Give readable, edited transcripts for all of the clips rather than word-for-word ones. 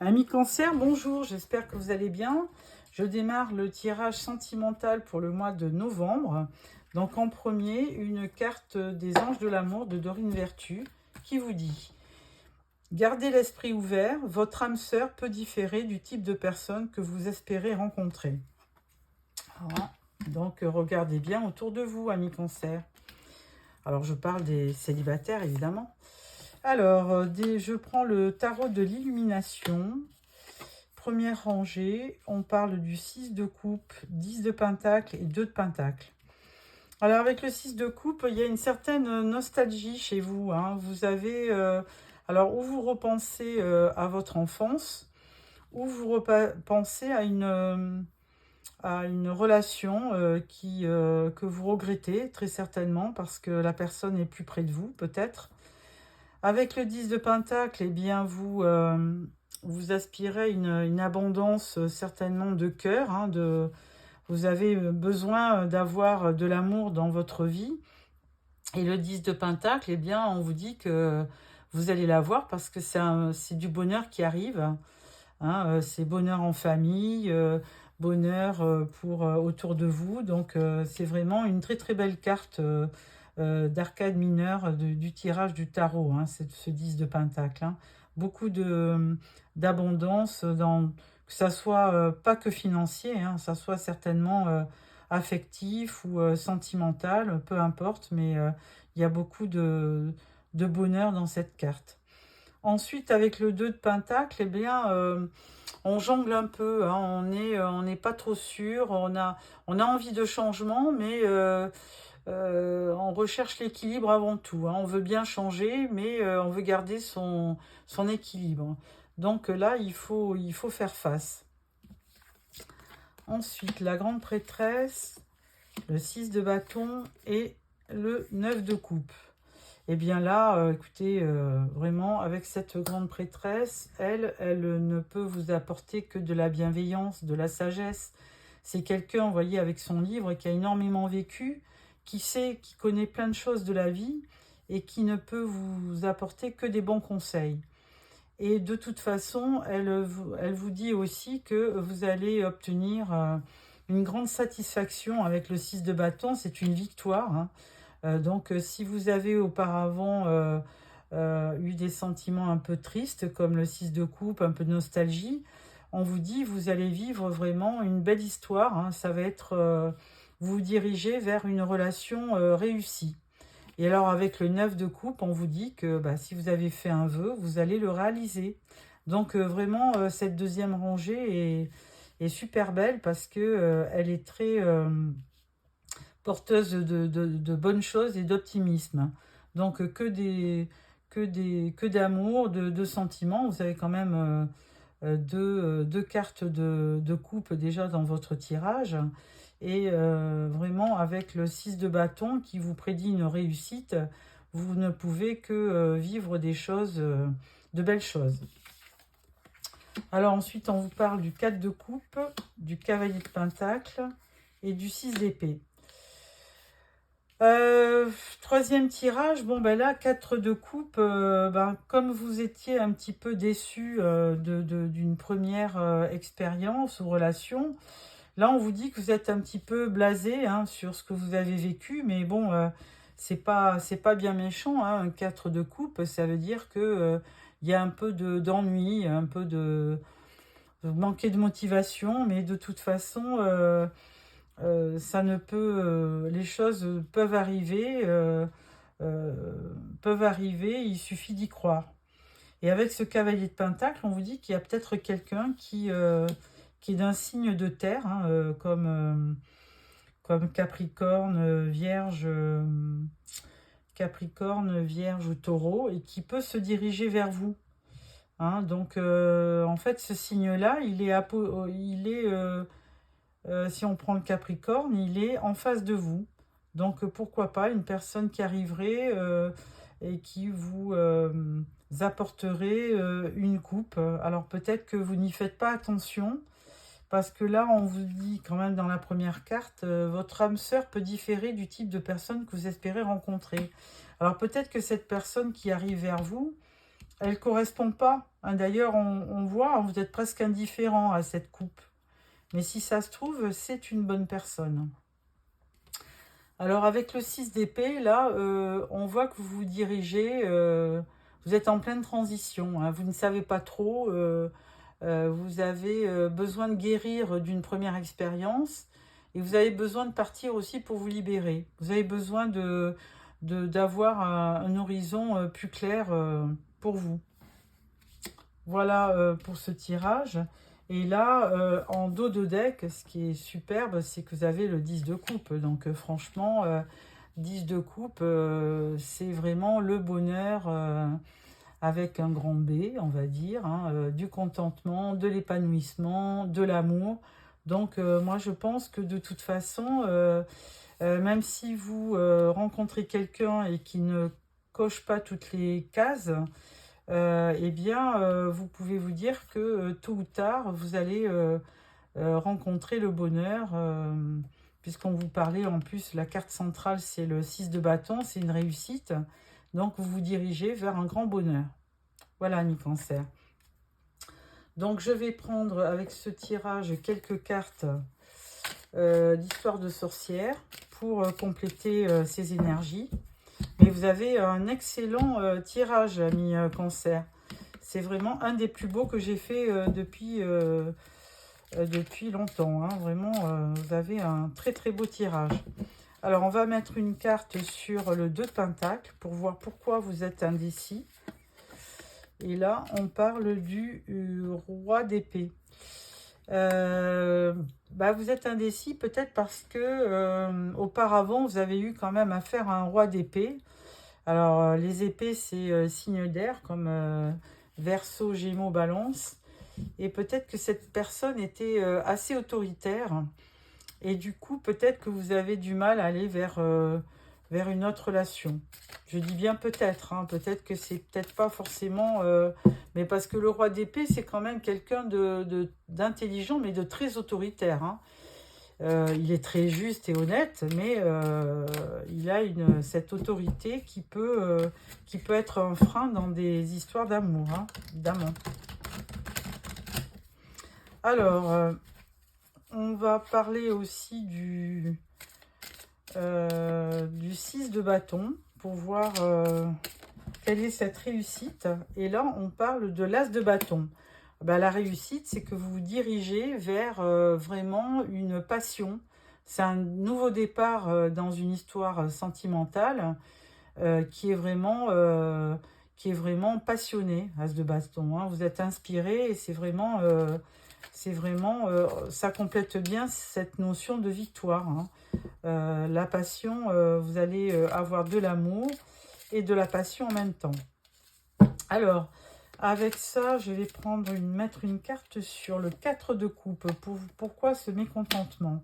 Amis Cancer, bonjour, j'espère que vous allez bien. Je démarre le tirage sentimental pour le mois de novembre. Donc en premier, une carte des anges de l'amour de Dorine Vertu qui vous dit: gardez l'esprit ouvert, votre âme sœur peut différer du type de personne que vous espérez rencontrer. Voilà. Donc regardez bien autour de vous, amis Cancer. Alors je parle des célibataires évidemment. Alors, je prends le tarot de l'illumination. Première rangée, on parle du 6 de coupe, 10 de pentacle et 2 de pentacle. Alors avec le 6 de coupe, il y a une certaine nostalgie chez vous. Hein. Vous avez, alors où vous repensez à votre enfance, ou vous repensez à une relation que vous regrettez très certainement parce que la personne est plus près de vous peut-être. Avec le 10 de pentacle, eh bien vous aspirez une abondance certainement de cœur. Hein, vous avez besoin d'avoir de l'amour dans votre vie. Et le 10 de pentacle, eh bien on vous dit que vous allez l'avoir parce que c'est du bonheur qui arrive. Hein, c'est bonheur en famille, bonheur autour de vous. Donc c'est vraiment une très très belle carte d'arcade mineure du tirage du tarot, hein, ce 10 de pentacle. Hein. Beaucoup d'abondance, que ça soit pas que financier, hein, ça soit certainement affectif ou sentimental, peu importe, mais il y a beaucoup de bonheur dans cette carte. Ensuite, avec le 2 de pentacle, eh bien, on jongle un peu, hein, on n'est pas trop sûr, on a envie de changement, mais on recherche l'équilibre avant tout. Hein. On veut bien changer, mais on veut garder son équilibre. Donc là, il faut faire face. Ensuite, la grande prêtresse, le 6 de bâton et le 9 de coupe. Et bien là, écoutez, vraiment, avec cette grande prêtresse, elle ne peut vous apporter que de la bienveillance, de la sagesse. C'est quelqu'un, vous voyez, avec son livre, qui a énormément vécu, qui sait, qui connaît plein de choses de la vie et qui ne peut vous apporter que des bons conseils. Et de toute façon, elle vous dit aussi que vous allez obtenir une grande satisfaction avec le 6 de bâton, c'est une victoire. Hein. Donc, si vous avez auparavant eu des sentiments un peu tristes, comme le 6 de coupe, un peu de nostalgie, on vous dit vous allez vivre vraiment une belle histoire. Hein. Ça va être vous vous dirigez vers une relation réussie. Et alors, avec le 9 de coupe, on vous dit que si vous avez fait un vœu, vous allez le réaliser. Donc, vraiment, cette deuxième rangée est super belle parce que elle est très porteuse de bonnes choses et d'optimisme. Donc que d'amour, de sentiments. Vous avez quand même deux cartes de coupe déjà dans votre tirage. Et vraiment avec le 6 de bâton qui vous prédit une réussite, vous ne pouvez que vivre des choses, de belles choses. Alors ensuite on vous parle du 4 de coupe, du cavalier de pentacle et du 6 d'épée. Troisième tirage, bon ben là, 4 de coupe, comme vous étiez un petit peu déçu d'une première expérience ou relation, là on vous dit que vous êtes un petit peu blasé hein, sur ce que vous avez vécu, mais bon, c'est pas bien méchant, hein, un 4 de coupe, ça veut dire que il y a un peu d'ennui, un peu de manquer de motivation, mais de toute façon... ça ne peut, les choses peuvent arriver, il suffit d'y croire. Et avec ce cavalier de pentacle, on vous dit qu'il y a peut-être quelqu'un qui est d'un signe de terre, hein, comme Capricorne, Vierge ou Taureau, et qui peut se diriger vers vous. Hein. Donc, en fait, ce signe-là, si on prend le Capricorne, il est en face de vous. Donc pourquoi pas une personne qui arriverait et qui vous apporterait une coupe. Alors peut-être que vous n'y faites pas attention, parce que là on vous dit quand même dans la première carte, votre âme sœur peut différer du type de personne que vous espérez rencontrer. Alors peut-être que cette personne qui arrive vers vous, elle ne correspond pas. Hein. D'ailleurs, on voit, vous êtes presque indifférent à cette coupe. Mais si ça se trouve, c'est une bonne personne. Alors, avec le 6 d'épée, là, on voit que vous vous dirigez, vous êtes en pleine transition. Hein. Vous ne savez pas trop, vous avez besoin de guérir d'une première expérience et vous avez besoin de partir aussi pour vous libérer. Vous avez besoin d'avoir un horizon plus clair pour vous. Voilà pour ce tirage. Et là, en dos de deck, ce qui est superbe, c'est que vous avez le 10 de coupe. Donc franchement, 10 de coupe, c'est vraiment le bonheur avec un grand B, on va dire, hein, du contentement, de l'épanouissement, de l'amour. Donc moi, je pense que de toute façon, même si vous rencontrez quelqu'un et qui ne coche pas toutes les cases, eh bien, vous pouvez vous dire que tôt ou tard, vous allez rencontrer le bonheur, puisqu'on vous parlait en plus, la carte centrale, c'est le 6 de bâton, c'est une réussite. Donc, vous vous dirigez vers un grand bonheur. Voilà, ami Cancer. Donc, je vais prendre avec ce tirage quelques cartes d'histoire de sorcière pour compléter ces énergies. Mais vous avez un excellent tirage, ami Cancer. C'est vraiment un des plus beaux que j'ai fait depuis longtemps. Hein. Vraiment, vous avez un très très beau tirage. Alors, on va mettre une carte sur le 2 de Pentacle pour voir pourquoi vous êtes indécis. Et là, on parle du roi d'épée. Vous êtes indécis peut-être parce que auparavant, vous avez eu quand même affaire à un roi d'épée. Alors, les épées, c'est signe d'air, comme Verseau, Gémeaux, Balance. Et peut-être que cette personne était assez autoritaire. Et du coup, peut-être que vous avez du mal à aller vers une autre relation. Je dis bien peut-être, hein, peut-être que c'est peut-être pas forcément... mais parce que le roi d'épée, c'est quand même quelqu'un d'intelligent, mais de très autoritaire. Hein. Il est très juste et honnête, mais il a cette autorité qui peut être un frein dans des histoires d'amour, hein, d'amant. Alors, on va parler aussi du 6 de bâton pour voir quelle est cette réussite. Et là, on parle de l'as de bâton. La réussite, c'est que vous vous dirigez vers vraiment une passion. C'est un nouveau départ dans une histoire sentimentale qui est vraiment passionné, as de bâton. Hein. Vous êtes inspiré et c'est vraiment, ça complète bien cette notion de victoire. Hein. La passion, vous allez avoir de l'amour et de la passion en même temps. Alors, avec ça, je vais mettre une carte sur le 4 de coupe. Pourquoi ce mécontentement?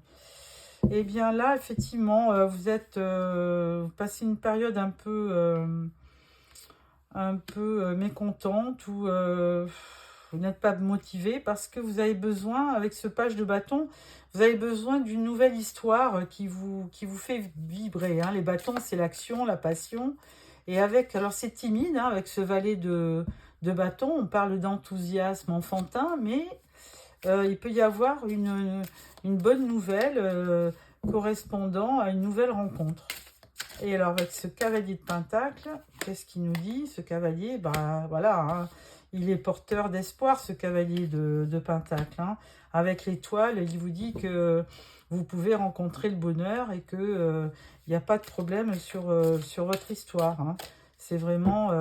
Eh bien là, effectivement, vous passez une période un peu mécontente où vous n'êtes pas motivé parce que vous avez besoin, avec ce page de bâton, vous avez besoin d'une nouvelle histoire qui vous fait vibrer. Hein. Les bâtons, c'est l'action, la passion. Et alors c'est timide, hein, avec ce valet de bâton, on parle d'enthousiasme enfantin, mais il peut y avoir une bonne nouvelle correspondant à une nouvelle rencontre. Et alors avec ce cavalier de pentacle, qu'est-ce qu'il nous dit? Ce cavalier, voilà, hein, il est porteur d'espoir, ce cavalier de pentacle. Hein. Avec l'étoile, il vous dit que vous pouvez rencontrer le bonheur et que il n'y a pas de problème sur votre histoire. Hein. C'est vraiment,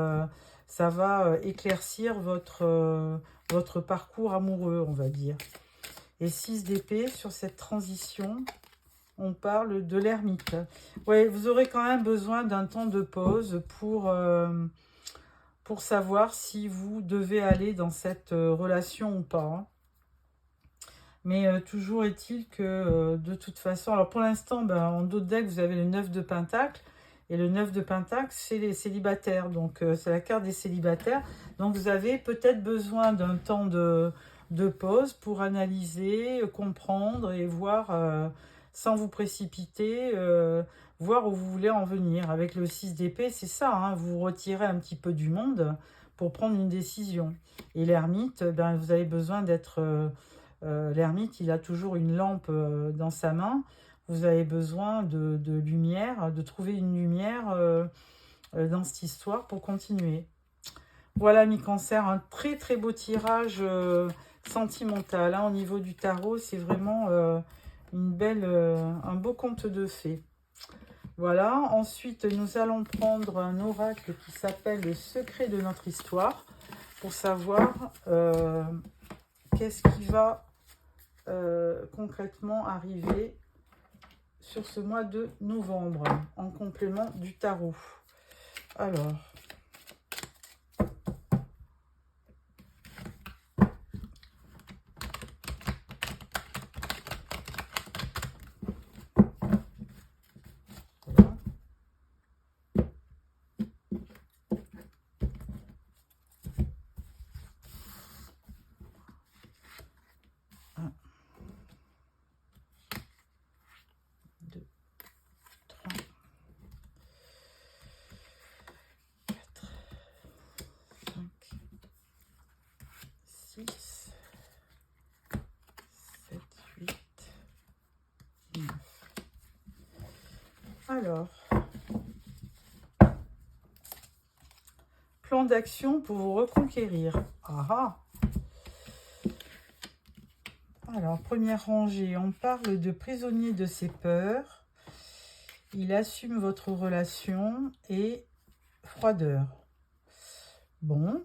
ça va éclaircir votre parcours amoureux, on va dire. Et 6 d'épée sur cette transition, on parle de l'ermite. Ouais, vous aurez quand même besoin d'un temps de pause pour savoir si vous devez aller dans cette relation ou pas. Hein. Mais toujours est-il que de toute façon, alors pour l'instant, en dos de deck, vous avez le 9 de Pentacle. Et le 9 de Pentacle, c'est les célibataires. Donc, c'est la carte des célibataires. Donc, vous avez peut-être besoin d'un temps de pause pour analyser, comprendre et voir, sans vous précipiter, voir où vous voulez en venir. Avec le 6 d'épée, c'est ça. Hein, vous retirez un petit peu du monde pour prendre une décision. Et l'ermite, ben, vous avez besoin d'être... l'ermite, il a toujours une lampe dans sa main. Vous avez besoin de lumière, de trouver une lumière dans cette histoire pour continuer. Voilà, mes cancers, un très très beau tirage sentimental. Hein, au niveau du tarot, c'est vraiment un beau conte de fées. Voilà, ensuite nous allons prendre un oracle qui s'appelle le secret de notre histoire pour savoir qu'est-ce qui va concrètement arriver sur ce mois de novembre en complément du tarot. Alors, voilà. 1, 2, 3, 4, 5, 6, 7, 8, 9. Alors, plan d'action pour vous reconquérir. Ah ah. Alors, première rangée, on parle de prisonnier de ses peurs. Il assume votre relation et froideur. Bon.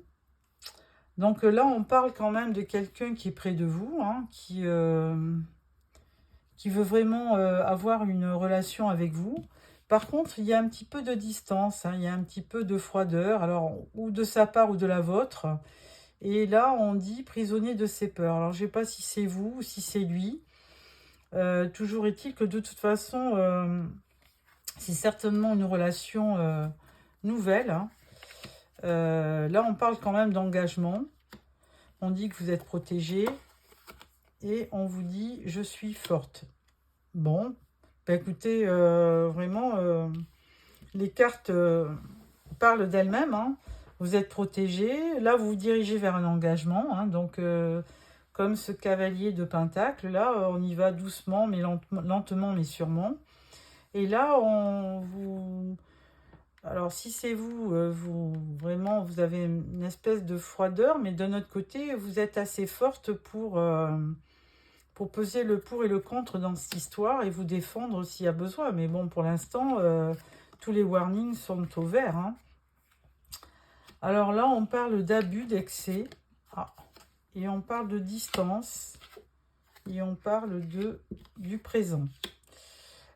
Donc là, on parle quand même de quelqu'un qui est près de vous, hein, qui veut vraiment avoir une relation avec vous. Par contre, il y a un petit peu de distance, hein, il y a un petit peu de froideur, alors ou de sa part ou de la vôtre. Et là, on dit prisonnier de ses peurs. Alors, je ne sais pas si c'est vous ou si c'est lui. Toujours est-il que de toute façon, c'est certainement une relation nouvelle. Hein. Là, on parle quand même d'engagement. On dit que vous êtes protégé. Et on vous dit « je suis forte ». Bon, bah écoutez, vraiment, les cartes parlent d'elles-mêmes. Hein. Vous êtes protégé. Là, vous vous dirigez vers un engagement. Hein. Donc, comme ce cavalier de Pentacle, là, on y va doucement, mais lentement, mais sûrement. Et là, on vous... Alors, si c'est vous, vraiment, vous avez une espèce de froideur, mais de notre côté, vous êtes assez forte pour peser le pour et le contre dans cette histoire et vous défendre s'il y a besoin. Mais bon, pour l'instant, tous les warnings sont au vert. Hein. Alors là, on parle d'abus, d'excès. Ah. Et on parle de distance. Et on parle du présent.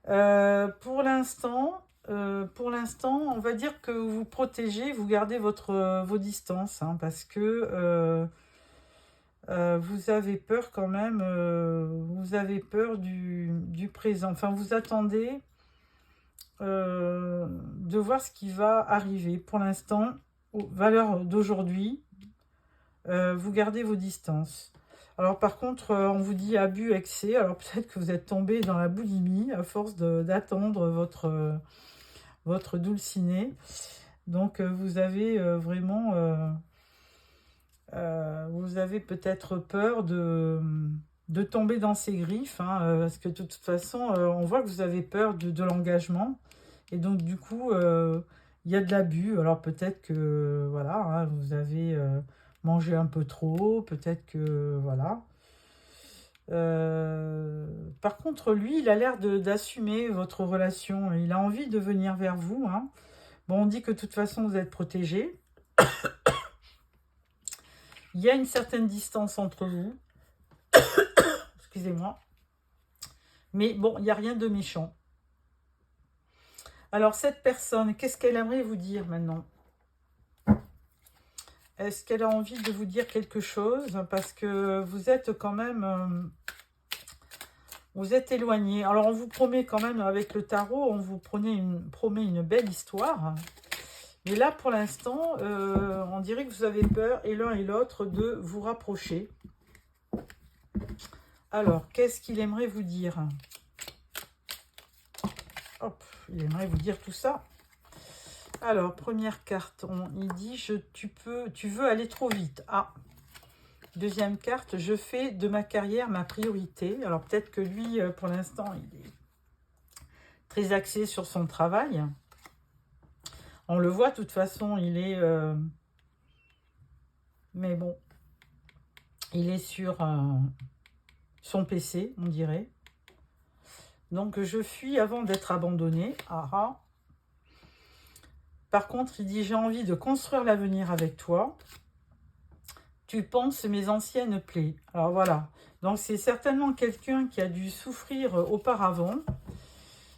Pour l'instant, on va dire que vous protégez, vous gardez vos distances. Hein, parce que... vous avez peur quand même, vous avez peur du présent. Enfin, vous attendez de voir ce qui va arriver. Pour l'instant, aux valeurs d'aujourd'hui, vous gardez vos distances. Alors par contre, on vous dit abus, excès. Alors peut-être que vous êtes tombé dans la boulimie à force d'attendre votre dulciné. Donc vous avez vraiment... vous avez peut-être peur de tomber dans ces griffes, hein, parce que de toute façon, on voit que vous avez peur de l'engagement. Et donc, du coup, il y a de l'abus. Alors, peut-être que, voilà, hein, vous avez mangé un peu trop, peut-être que, voilà. Par contre, lui, il a l'air d'assumer votre relation. Il a envie de venir vers vous. Hein. Bon, on dit que de toute façon, vous êtes protégé. Il y a une certaine distance entre vous. Excusez-moi. Mais bon, il n'y a rien de méchant. Alors, cette personne, qu'est-ce qu'elle aimerait vous dire maintenant? Est-ce qu'elle a envie de vous dire quelque chose? Parce que vous êtes quand même... vous êtes éloigné. Alors, on vous promet quand même, avec le tarot, on vous promet une belle histoire. Mais là, pour l'instant, on dirait que vous avez peur, et l'un et l'autre, de vous rapprocher. Alors, qu'est-ce qu'il aimerait vous dire? Hop, il aimerait vous dire tout ça. Alors, première carte, il dit tu veux aller trop vite. Ah, deuxième carte, je fais de ma carrière ma priorité. Alors, peut-être que lui, pour l'instant, il est très axé sur son travail. On le voit, de toute façon, il est... mais bon, il est sur son PC, on dirait. Donc, je fuis avant d'être abandonné. Ah ah. Par contre, il dit, j'ai envie de construire l'avenir avec toi. Tu penses mes anciennes plaies. Alors voilà. Donc, c'est certainement quelqu'un qui a dû souffrir auparavant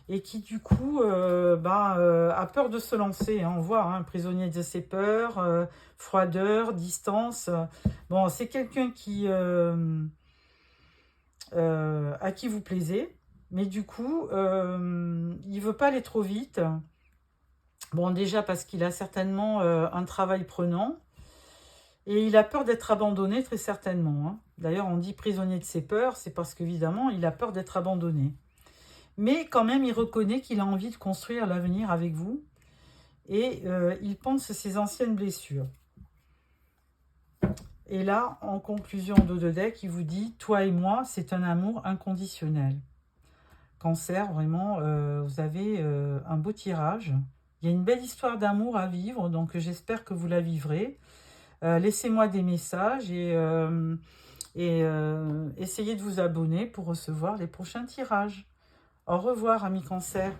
et qui, du coup, a peur de se lancer. Hein. On voit, hein, prisonnier de ses peurs, froideur, distance. Bon, c'est quelqu'un qui, à qui vous plaisez. Mais du coup, il ne veut pas aller trop vite. Bon, déjà parce qu'il a certainement un travail prenant. Et il a peur d'être abandonné, très certainement. Hein. D'ailleurs, on dit prisonnier de ses peurs, c'est parce qu'évidemment, il a peur d'être abandonné. Mais quand même, il reconnaît qu'il a envie de construire l'avenir avec vous. Et il pense à ses anciennes blessures. Et là, en conclusion de deck, il vous dit, toi et moi, c'est un amour inconditionnel. Cancer, vraiment, vous avez un beau tirage. Il y a une belle histoire d'amour à vivre, donc j'espère que vous la vivrez. Laissez-moi des messages et essayez de vous abonner pour recevoir les prochains tirages. Au revoir, amis Cancer.